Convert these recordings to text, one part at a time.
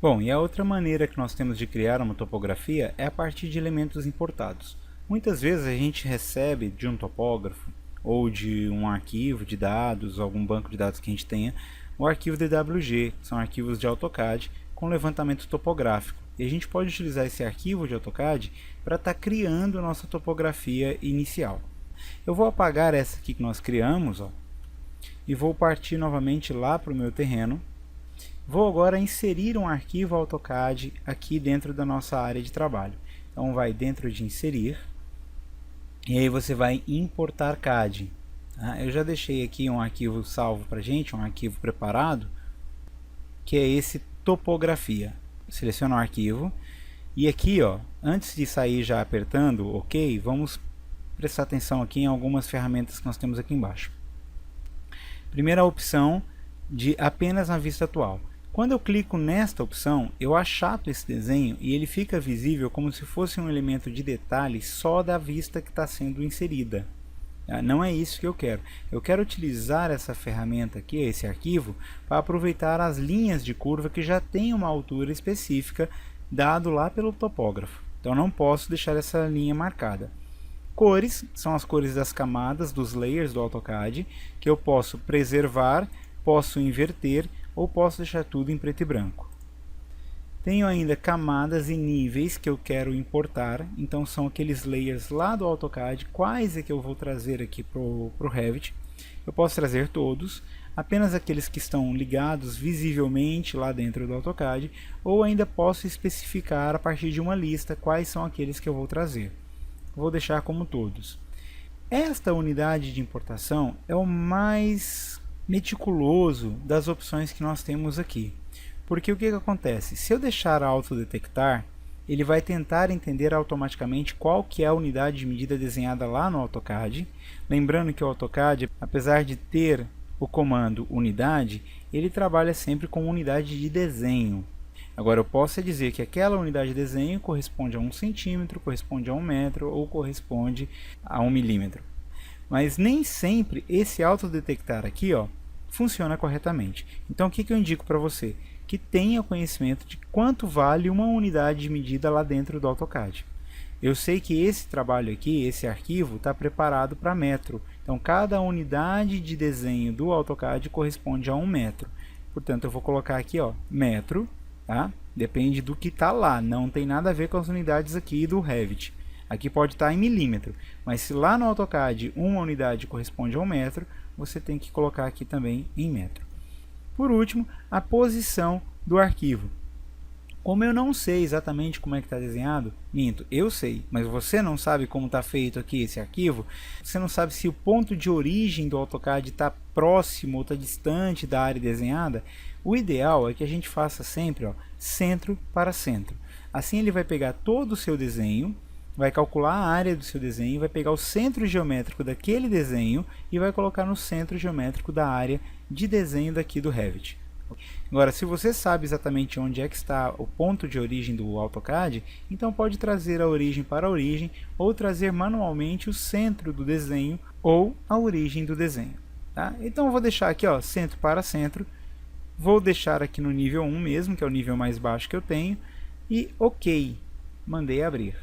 Bom, e a outra maneira que nós temos de criar uma topografia é a partir de elementos importados. Muitas vezes a gente recebe de um topógrafo ou de um arquivo de dados, algum banco de dados que a gente tenha, o arquivo DWG, que são arquivos de AutoCAD com levantamento topográfico. E a gente pode utilizar esse arquivo de AutoCAD para estar criando a nossa topografia inicial. Eu vou apagar essa aqui que nós criamos, ó, e vou partir novamente lá para o meu terreno. Vou agora inserir um arquivo AutoCAD aqui dentro da nossa área de trabalho. Então vai dentro de inserir, e aí você vai importar CAD. Tá? Eu já deixei aqui um arquivo salvo para a gente, um arquivo preparado, que é esse topografia. Seleciono o arquivo, e aqui, ó, antes de sair já apertando OK, vamos prestar atenção aqui em algumas ferramentas que nós temos aqui embaixo. Primeira opção de apenas na vista atual. Quando eu clico nesta opção, eu achato esse desenho e ele fica visível como se fosse um elemento de detalhe só da vista que está sendo inserida. Não é isso que eu quero. Eu quero utilizar essa ferramenta aqui, esse arquivo, para aproveitar as linhas de curva que já tem uma altura específica dado lá pelo topógrafo. Então não posso deixar essa linha marcada. Cores são as cores das camadas, dos layers do AutoCAD, que eu posso preservar, posso inverter ou posso deixar tudo em preto e branco. Tenho ainda camadas e níveis que eu quero importar, então são aqueles layers lá do AutoCAD, quais é que eu vou trazer aqui para o Revit. Eu posso trazer todos, apenas aqueles que estão ligados visivelmente lá dentro do AutoCAD, ou ainda posso especificar a partir de uma lista quais são aqueles que eu vou trazer. Vou deixar como todos. Esta unidade de importação é o mais meticuloso das opções que nós temos aqui. Porque o que acontece? Se eu deixar autodetectar, ele vai tentar entender automaticamente qual que é a unidade de medida desenhada lá no AutoCAD. Lembrando que o AutoCAD, apesar de ter o comando unidade, ele trabalha sempre com unidade de desenho. Agora eu posso dizer que aquela unidade de desenho corresponde a 1 centímetro, corresponde a 1 metro ou corresponde a 1 milímetro. Mas nem sempre esse autodetectar aqui, ó, funciona corretamente. Então o que eu indico para você? Que tenha conhecimento de quanto vale uma unidade de medida lá dentro do AutoCAD. Eu sei que esse trabalho aqui, esse arquivo, está preparado para metro. Então cada unidade de desenho do AutoCAD corresponde a 1 metro. Portanto eu vou colocar aqui, ó, metro. Tá? Depende do que está lá, não tem nada a ver com as unidades aqui do Revit. Aqui pode estar em milímetro, mas se lá no AutoCAD uma unidade corresponde a 1 metro, você tem que colocar aqui também em metro. Por último, a posição do arquivo. Como eu não sei exatamente como é que está desenhado, minto, eu sei, mas você não sabe como está feito aqui esse arquivo, você não sabe se o ponto de origem do AutoCAD está próximo ou está distante da área desenhada, o ideal é que a gente faça sempre, ó, centro para centro. Assim ele vai pegar todo o seu desenho, vai calcular a área do seu desenho, vai pegar o centro geométrico daquele desenho e vai colocar no centro geométrico da área de desenho daqui do Revit. Agora, se você sabe exatamente onde é que está o ponto de origem do AutoCAD, então pode trazer a origem para a origem ou trazer manualmente o centro do desenho ou a origem do desenho. Tá? Então eu vou deixar aqui, ó, centro para centro. Vou deixar aqui no nível 1 mesmo, que é o nível mais baixo que eu tenho, e OK, mandei abrir.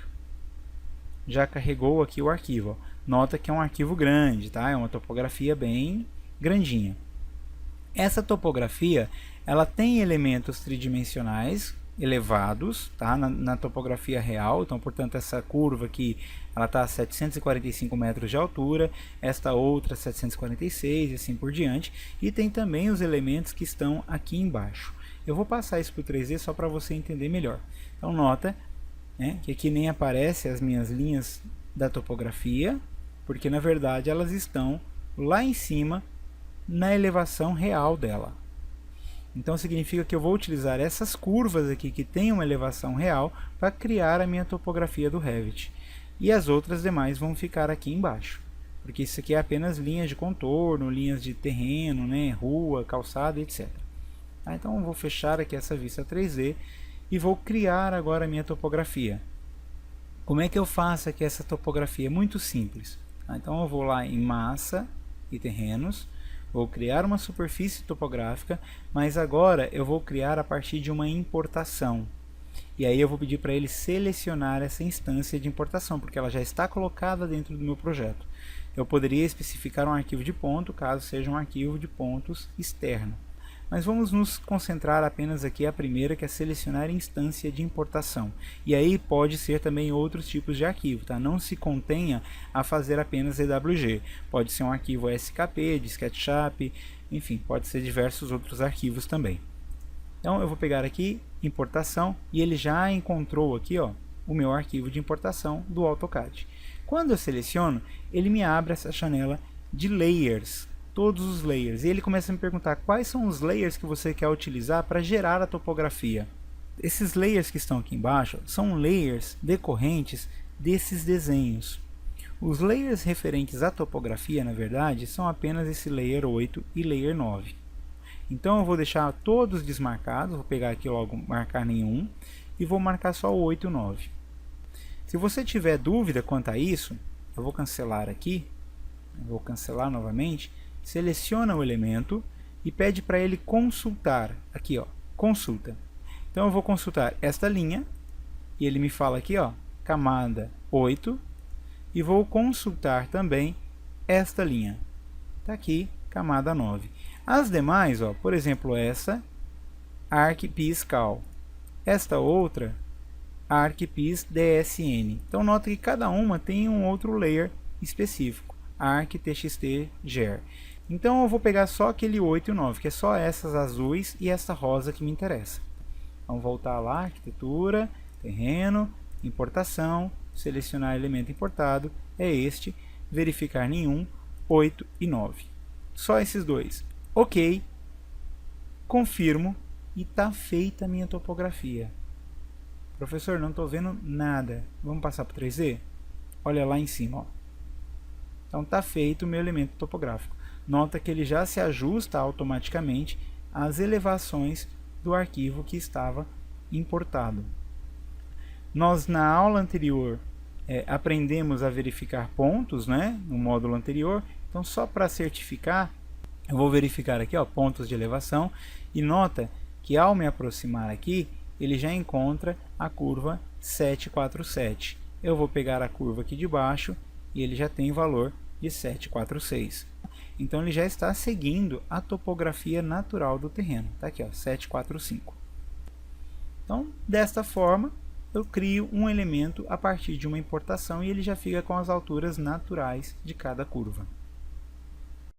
Já carregou aqui o arquivo. Ó. Nota que é um arquivo grande, tá? É uma topografia bem grandinha. Essa topografia, ela tem elementos tridimensionais elevados, tá? Na topografia real, então portanto essa curva aqui ela está a 745 metros de altura, esta outra 746 e assim por diante, e tem também os elementos que estão aqui embaixo. Eu vou passar isso para o 3D só para você entender melhor. Então nota, né, que aqui nem aparecem as minhas linhas da topografia, porque na verdade elas estão lá em cima na elevação real dela. Então significa que eu vou utilizar essas curvas aqui que tem uma elevação real para criar a minha topografia do Revit. E as outras demais vão ficar aqui embaixo. Porque isso aqui é apenas linhas de contorno, linhas de terreno, né, rua, calçada, etc. Então eu vou fechar aqui essa vista 3D e vou criar agora a minha topografia. Como é que eu faço aqui essa topografia? É muito simples. Então eu vou lá em massa e terrenos, Vou criar uma superfície topográfica, mas agora eu vou criar a partir de uma importação. E aí eu vou pedir para ele selecionar essa instância de importação, porque ela já está colocada dentro do meu projeto. Eu poderia especificar um arquivo de ponto, caso seja um arquivo de pontos externo. Mas vamos nos concentrar apenas aqui a primeira, que é selecionar instância de importação. E aí pode ser também outros tipos de arquivo, tá? Não se contenha a fazer apenas EWG. Pode ser um arquivo SKP, de SketchUp, enfim, pode ser diversos outros arquivos também. Então eu vou pegar aqui importação e ele já encontrou aqui, ó, o meu arquivo de importação do AutoCAD. Quando eu seleciono, ele me abre essa janela de layers, todos os layers, e ele começa a me perguntar quais são os layers que você quer utilizar para gerar a topografia. Esses layers que estão aqui embaixo são layers decorrentes desses desenhos. Os layers referentes à topografia, na verdade, são apenas esse layer 8 e layer 9. Então eu vou deixar todos desmarcados, vou pegar aqui logo, marcar nenhum, e vou marcar só o 8 e o 9. Se você tiver dúvida quanto a isso, eu vou cancelar aqui, vou cancelar novamente, seleciona o elemento e pede para ele consultar, aqui ó, consulta. Então eu vou consultar esta linha, e ele me fala aqui ó, camada 8, e vou consultar também esta linha, está aqui, camada 9. As demais, ó, por exemplo, essa, ArcPIS Cal, esta outra, ArcPIS DSN. Então nota que cada uma tem um outro layer específico, ArcTXT Ger. Então eu vou pegar só aquele 8 e o 9, que é só essas azuis e essa rosa que me interessa. Vamos voltar lá, arquitetura, terreno, importação, selecionar elemento importado, é este, verificar nenhum, 8 e 9. Só esses dois. Ok, confirmo e está feita a minha topografia. Professor, não estou vendo nada. Vamos passar para o 3D? Olha lá em cima. Ó. Então está feito o meu elemento topográfico. Nota que ele já se ajusta automaticamente às elevações do arquivo que estava importado. Nós na aula anterior aprendemos a verificar pontos, né, no módulo anterior. Então só para certificar, eu vou verificar aqui ó, pontos de elevação e nota que ao me aproximar aqui, ele já encontra a curva 747. Eu vou pegar a curva aqui de baixo e ele já tem valor de 746. Então ele já está seguindo a topografia natural do terreno. Está aqui ó, 745. Então desta forma eu crio um elemento a partir de uma importação e ele já fica com as alturas naturais de cada curva.